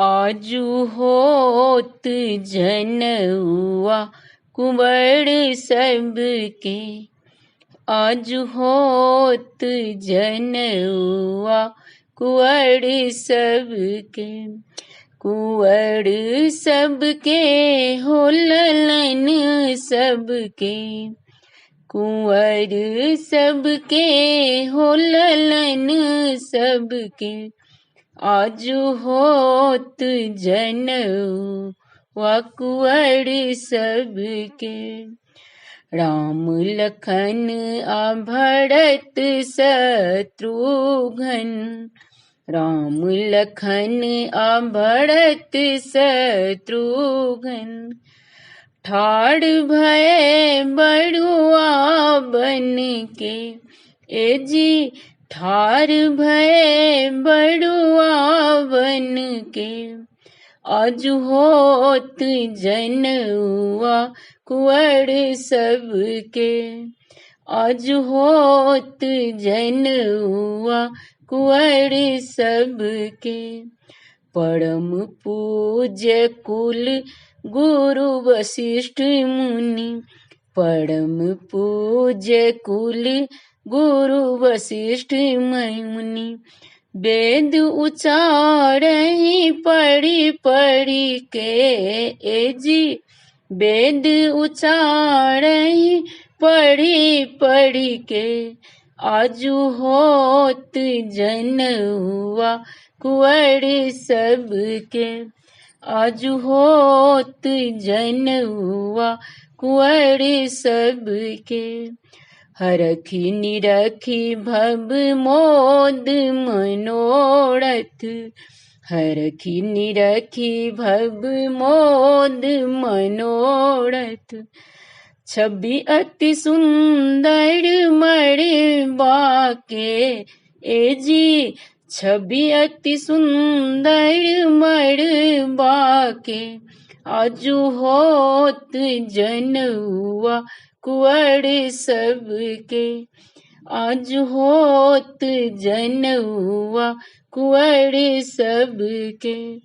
आजू होत जनउआ कुंवर सबके। आजू होत जनउआ कुंवर सबके। कुंवर सबके हो ललन सबके। कुंवर सबके हो ललन सबके। आजू होत जनउआ कुंवर सबके। राम लखन आ भरत शत्रुघ्न। राम लखन आ भरत शत्रुघ्न। ठाड़ भये बड़ुआ बन के। ए जी ठाड़ भये बड़ुआ बन के। आजू होत जनउआ कुंवर सबके। आजू होत जनउआ कुंवर सबके। परम पूज्य कुल गुरु वशिष्ठ मुनि। परम पूज्य कुल गुरु वशिष्ठ मुनि। वेद उचारहि पढ़ी पढ़ी के। ए जी वेद उचारहि पढ़ी पढ़ी के। आजू होत जनउआ कुंवर सबके। आजू होत जनउआ कुंवर सबके। हरखी निरखी भव मोद मनोरथ। हरखी निरखी भव मोद मनोरथ। छवि अति सुंदर मड़बा के। ए जी छवि अति सुंदर मड़बा के। आजू होत जनउआ कुंवर सबके। आजू होत जनउआ कुंवर सबके।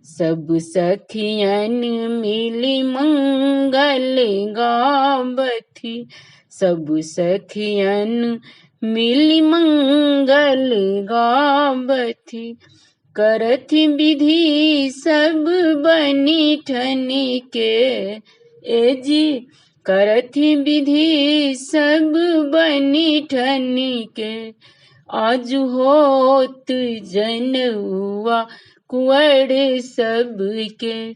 सब सखियन मिली मंगल गावथि। सब सखियन मिली मंगल गावथि। करथि विधि सब बनी ठनी के। ए जी करथि विधि सब बनी ठनी के। आजू होत जनउआ कुंवर सबके।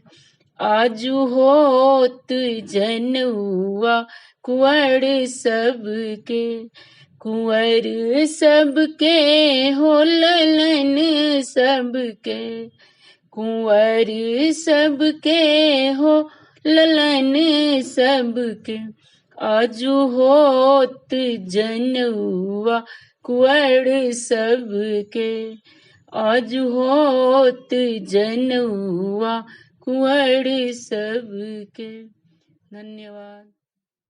आजू होत जनउआ कुंवर सबके। कुंवर सबके हो ललन सबके। कुंवर सबके हो ललन सबके। आजू होत जनउआ कुंवर सबके। आजू होत जनउआ कुंवर सबके। धन्यवाद।